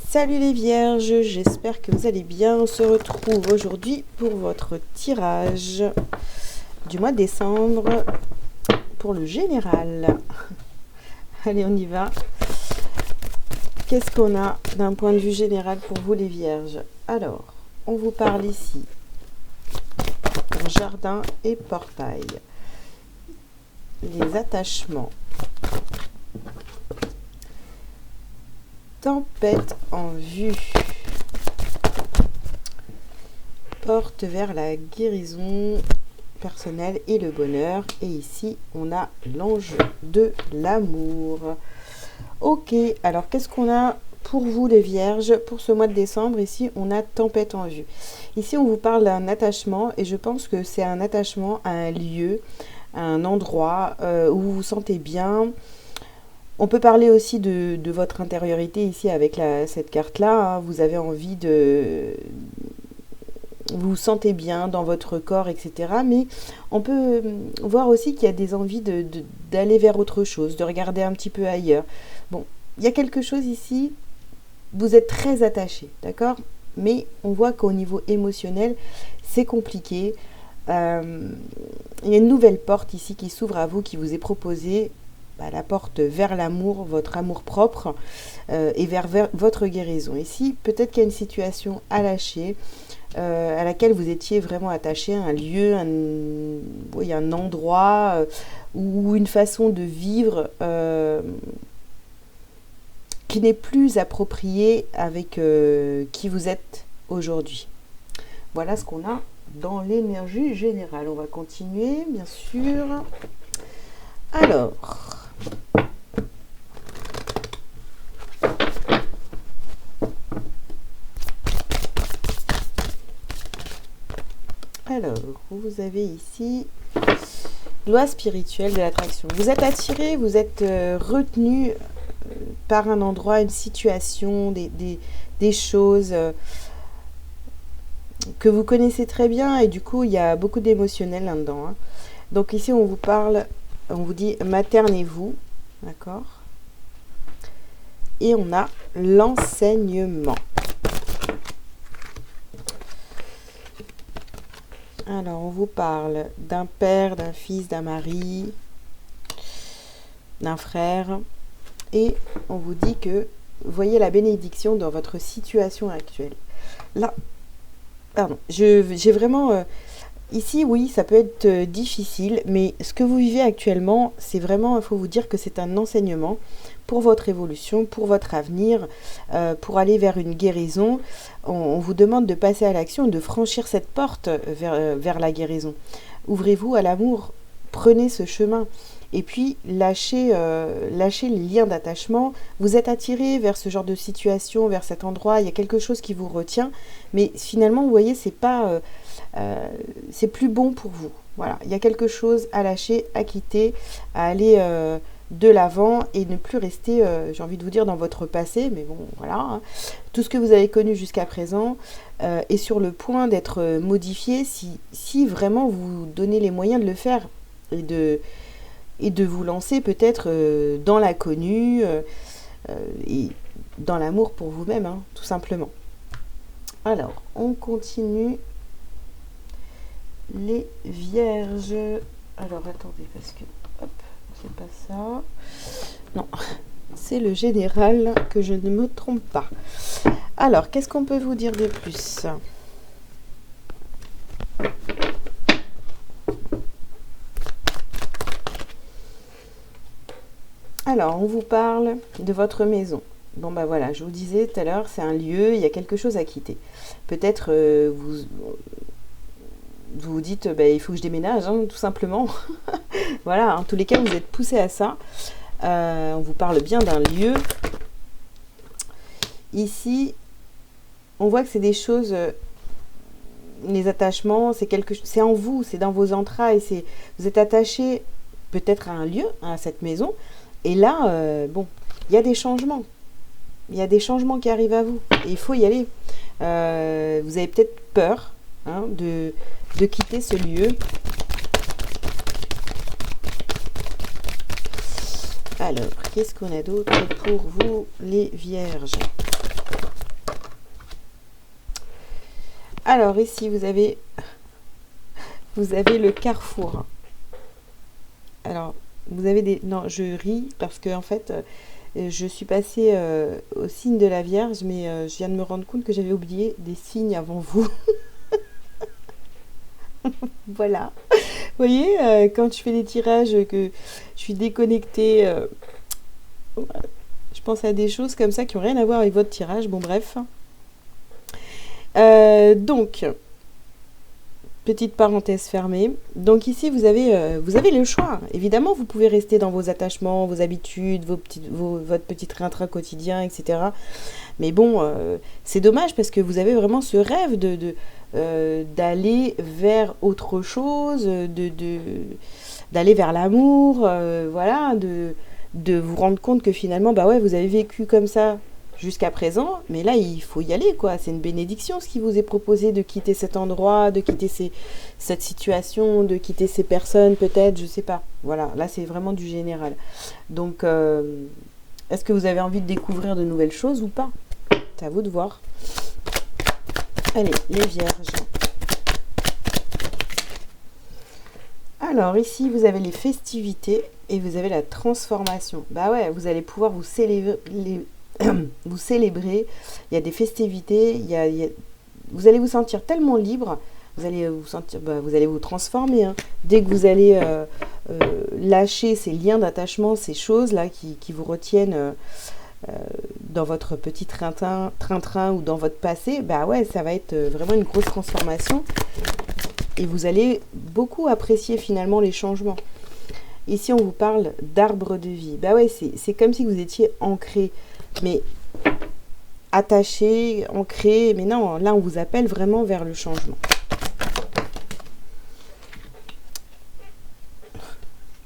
Salut les vierges, j'espère que vous allez bien. On se retrouve aujourd'hui pour votre tirage du mois de décembre pour le général. Allez, on y va. Qu'est-ce qu'on a d'un point de vue général pour vous les vierges? Alors, on vous parle ici pour jardin et portail. Les attachements. Tempête en vue. Porte vers la guérison personnelle et le bonheur. Et ici, on a l'ange de l'amour. Ok, alors qu'est-ce qu'on a pour vous les vierges pour ce mois de décembre? Ici, on a tempête en vue. Ici, on vous parle d'un attachement et je pense que c'est un attachement à un lieu, à un endroit où vous vous sentez bien. On peut parler aussi de votre intériorité ici avec cette carte-là. Hein. Vous avez envie de... Vous vous sentez bien dans votre corps, etc. Mais on peut voir aussi qu'il y a des envies d'aller vers autre chose, de regarder un petit peu ailleurs. Bon, il y a quelque chose ici, vous êtes très attaché, d'accord? Mais on voit qu'au niveau émotionnel, c'est compliqué. Il y a une nouvelle porte ici qui s'ouvre à vous, qui vous est proposée. La porte vers l'amour, votre amour propre et vers votre guérison. Ici, peut-être qu'il y a une situation à lâcher, à laquelle vous étiez vraiment attaché, un lieu, un endroit ou une façon de vivre qui n'est plus appropriée avec qui vous êtes aujourd'hui. Voilà ce qu'on a dans l'énergie générale. On va continuer, bien sûr. Alors... Alors, vous avez ici loi spirituelle de l'attraction. Vous êtes attiré, vous êtes retenu par un endroit, une situation, des choses que vous connaissez très bien et du coup, il y a beaucoup d'émotionnel là-dedans. Hein. Donc ici, on vous parle, on vous dit maternez-vous, d'accord? Et on a l'enseignement. Alors, on vous parle d'un père, d'un fils, d'un mari, d'un frère. Et on vous dit que voyez la bénédiction dans votre situation actuelle. Là, pardon, j'ai vraiment... ici, oui, ça peut être difficile, mais ce que vous vivez actuellement, c'est vraiment, il faut vous dire que c'est un enseignement pour votre évolution, pour votre avenir, pour aller vers une guérison. On vous demande de passer à l'action, de franchir cette porte vers la guérison. Ouvrez-vous à l'amour, prenez ce chemin. Et puis, lâchez les liens d'attachement. Vous êtes attiré vers ce genre de situation, vers cet endroit. Il y a quelque chose qui vous retient. Mais finalement, vous voyez, c'est plus bon pour vous. Voilà, il y a quelque chose à lâcher, à quitter, à aller de l'avant et ne plus rester, j'ai envie de vous dire, dans votre passé. Mais bon, voilà. Hein. Tout ce que vous avez connu jusqu'à présent est sur le point d'être modifié si vraiment vous donnez les moyens de le faire et de vous lancer peut-être dans l'inconnu et dans l'amour pour vous-même, hein, tout simplement. Alors, on continue. Les vierges. Alors, attendez, parce que... Hop, c'est pas ça. Non, c'est le général, que je ne me trompe pas. Alors, qu'est-ce qu'on peut vous dire de plus ? Alors, on vous parle de votre maison. Bon, bah voilà, je vous disais tout à l'heure, c'est un lieu, il y a quelque chose à quitter. Peut-être vous vous dites, il faut que je déménage, hein, tout simplement. Voilà, en tous les cas, vous êtes poussé à ça. On vous parle bien d'un lieu. Ici, on voit que c'est des choses... les attachements, c'est en vous, c'est dans vos entrailles. Vous êtes attaché peut-être à un lieu, à cette maison. Et là, il y a des changements. Il y a des changements qui arrivent à vous. Et il faut y aller. Vous avez peut-être peur de quitter ce lieu. Alors, qu'est-ce qu'on a d'autre pour vous, les vierges? Alors, ici, vous avez le carrefour. Alors, vous avez des... Non, je ris parce que, en fait, je suis passée au signe de la Vierge, mais je viens de me rendre compte que j'avais oublié des signes avant vous. Voilà. Vous voyez, quand je fais des tirages, que je suis déconnectée, je pense à des choses comme ça qui n'ont rien à voir avec votre tirage. Bon, bref. Donc, petite parenthèse fermée. Donc ici, vous avez le choix. Évidemment, vous pouvez rester dans vos attachements, vos habitudes, votre petit train-train quotidien, etc. Mais bon, c'est dommage parce que vous avez vraiment ce rêve d'aller vers autre chose, d'aller vers l'amour, voilà, de vous rendre compte que finalement, bah ouais, vous avez vécu comme ça jusqu'à présent, mais là, il faut y aller, quoi. C'est une bénédiction, ce qui vous est proposé, de quitter cet endroit, de quitter cette situation, de quitter ces personnes, peut-être, je sais pas. Voilà, là, c'est vraiment du général. Donc, est-ce que vous avez envie de découvrir de nouvelles choses ou pas? C'est à vous de voir. Allez, les vierges. Alors, ici, vous avez les festivités et vous avez la transformation. Bah ouais, vous allez pouvoir vous célébrer... vous célébrer, il y a des festivités, vous allez vous sentir tellement libre, vous allez vous sentir, vous allez vous transformer, hein. Dès que vous allez lâcher ces liens d'attachement, ces choses-là qui vous retiennent dans votre petit train-train ou dans votre passé, bah ouais, ça va être vraiment une grosse transformation et vous allez beaucoup apprécier finalement les changements. Ici, on vous parle d'arbre de vie. Bah ouais, c'est comme si vous étiez ancré, mais attaché, ancré, mais non, là on vous appelle vraiment vers le changement.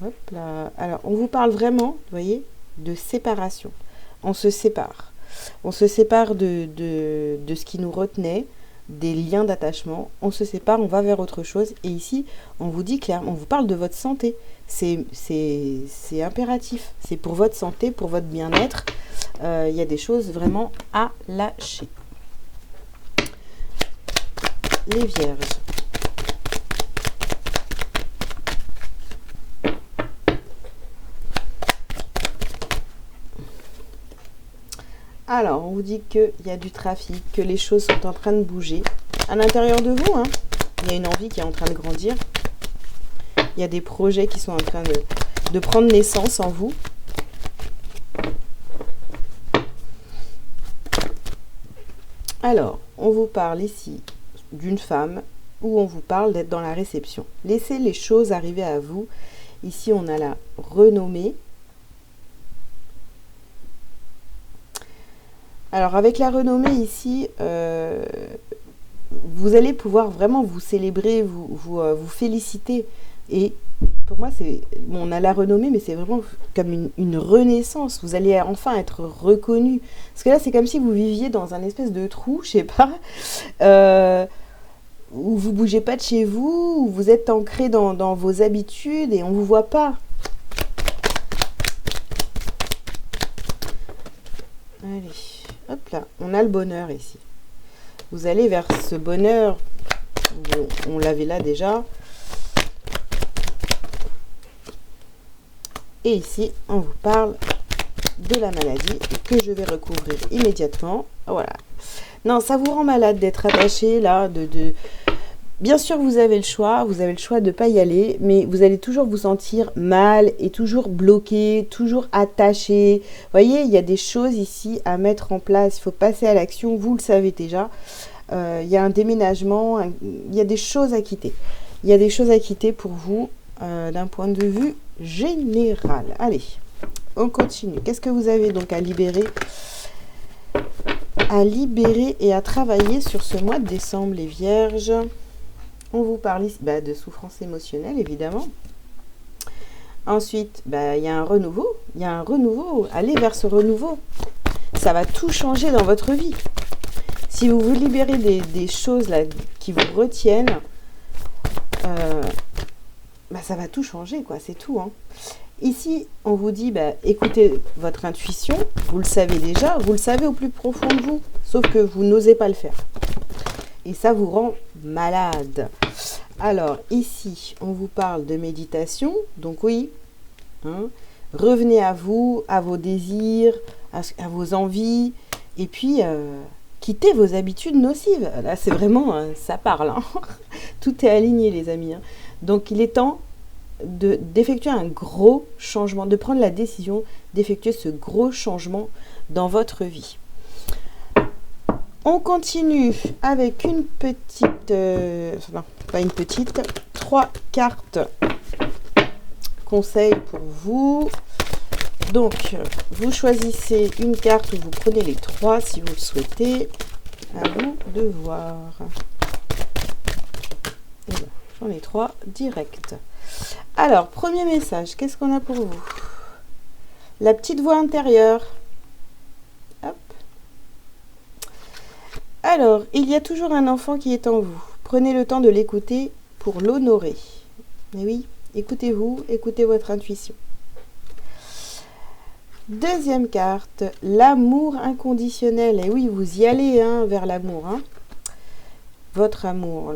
Hop là. Alors on vous parle vraiment, vous voyez, de séparation. On se sépare. On se sépare de ce qui nous retenait, des liens d'attachement. On se sépare, on va vers autre chose. Et ici, on vous dit clairement, on vous parle de votre santé. C'est impératif. C'est pour votre santé, pour votre bien-être. Il y a des choses vraiment à lâcher. Les vierges. Alors, on vous dit qu'il y a du trafic, que les choses sont en train de bouger. À l'intérieur de vous, hein, il y a une envie qui est en train de grandir. Il y a des projets qui sont en train de prendre naissance en vous. Alors, on vous parle ici d'une femme où on vous parle d'être dans la réception. Laissez les choses arriver à vous. Ici, on a la renommée. Alors, avec la renommée ici, vous allez pouvoir vraiment vous célébrer, vous féliciter. Et pour moi, on a la renommée, mais c'est vraiment comme une renaissance. Vous allez enfin être reconnu. Parce que là, c'est comme si vous viviez dans un espèce de trou, je sais pas, où vous bougez pas de chez vous, où vous êtes ancré dans vos habitudes et on vous voit pas. Allez, hop là, on a le bonheur ici. Vous allez vers ce bonheur, on l'avait là déjà. Et ici, on vous parle de la maladie que je vais recouvrir immédiatement. Voilà. Non, ça vous rend malade d'être attaché là. Bien sûr, vous avez le choix de ne pas y aller, mais vous allez toujours vous sentir mal et toujours bloqué, toujours attaché. Vous voyez, il y a des choses ici à mettre en place. Il faut passer à l'action, vous le savez déjà. Il y a un déménagement, il y a des choses à quitter. Il y a des choses à quitter pour vous d'un point de vue général. Allez, on continue. Qu'est-ce que vous avez donc à libérer et à travailler sur ce mois de décembre, les vierges? On vous parle ici de souffrance émotionnelle, évidemment. Ensuite, il y a un renouveau. Il y a un renouveau. Allez vers ce renouveau. Ça va tout changer dans votre vie. Si vous vous libérez des choses là, qui vous retiennent, ça va tout changer, quoi. C'est tout, hein. Ici, on vous dit, écoutez votre intuition, vous le savez déjà, vous le savez au plus profond de vous, sauf que vous n'osez pas le faire. Et ça vous rend malade. Alors, ici, on vous parle de méditation, donc oui, revenez à vous, à vos désirs, à vos envies, et puis quittez vos habitudes nocives. Là, c'est vraiment, ça parle. Tout est aligné, les amis. Donc, il est temps d'effectuer un gros changement, de prendre la décision d'effectuer ce gros changement dans votre vie. On continue avec une petite, non, pas une petite, 3 cartes conseils pour vous. Donc, vous choisissez une carte ou vous prenez les 3 si vous le souhaitez. À vous de voir. J'en ai 3 direct. Alors, premier message, qu'est-ce qu'on a pour vous? La petite voix intérieure. Hop. Alors, il y a toujours un enfant qui est en vous. Prenez le temps de l'écouter pour l'honorer. Mais oui, écoutez-vous, écoutez votre intuition. Deuxième carte, l'amour inconditionnel. Et oui, vous y allez vers l'amour. Votre amour,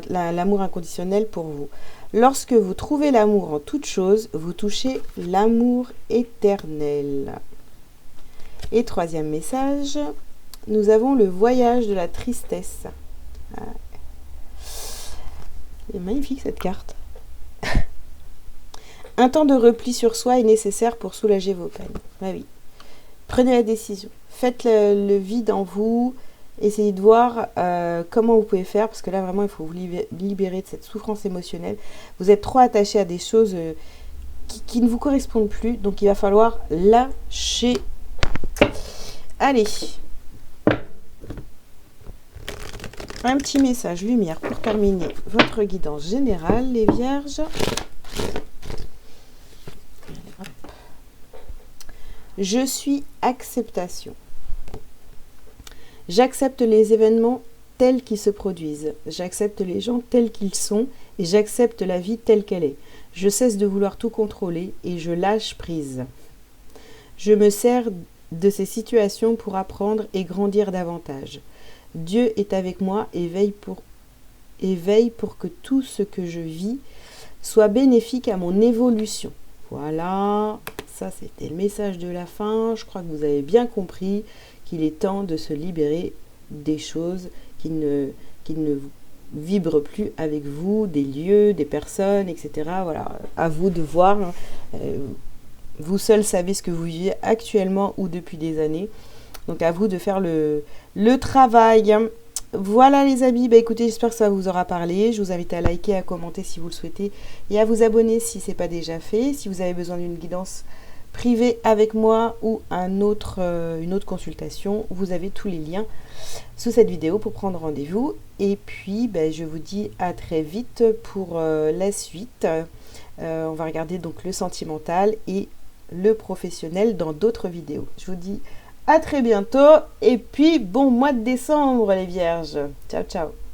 l'amour inconditionnel pour vous. Lorsque vous trouvez l'amour en toute chose, vous touchez l'amour éternel. Et troisième message, nous avons le voyage de la tristesse. C'est magnifique cette carte. Un temps de repli sur soi est nécessaire pour soulager vos peines. Ah oui. Prenez la décision. Faites le vide en vous. Essayez de voir comment vous pouvez faire, parce que là vraiment il faut vous libérer de cette souffrance émotionnelle. Vous êtes trop attaché à des choses qui ne vous correspondent plus, donc il va falloir lâcher. Allez, un petit message lumière pour terminer votre guidance générale, les vierges. Je suis acceptation. J'accepte les événements tels qu'ils se produisent. J'accepte les gens tels qu'ils sont et j'accepte la vie telle qu'elle est. Je cesse de vouloir tout contrôler et je lâche prise. Je me sers de ces situations pour apprendre et grandir davantage. Dieu est avec moi et veille pour que tout ce que je vis soit bénéfique à mon évolution. Voilà, ça c'était le message de la fin. Je crois que vous avez bien compris qu'il est temps de se libérer des choses qui ne vibrent plus avec vous, des lieux, des personnes, etc. Voilà, à vous de voir. Vous seul savez ce que vous vivez actuellement ou depuis des années. Donc à vous de faire le travail. Voilà les amis, écoutez, j'espère que ça vous aura parlé. Je vous invite à liker, à commenter si vous le souhaitez et à vous abonner si ce n'est pas déjà fait. Si vous avez besoin d'une guidance privée avec moi ou une autre consultation, vous avez tous les liens sous cette vidéo pour prendre rendez-vous. Et puis, je vous dis à très vite pour la suite. On va regarder donc le sentimental et le professionnel dans d'autres vidéos. Je vous dis à très bientôt et puis bon mois de décembre les vierges. Ciao, ciao.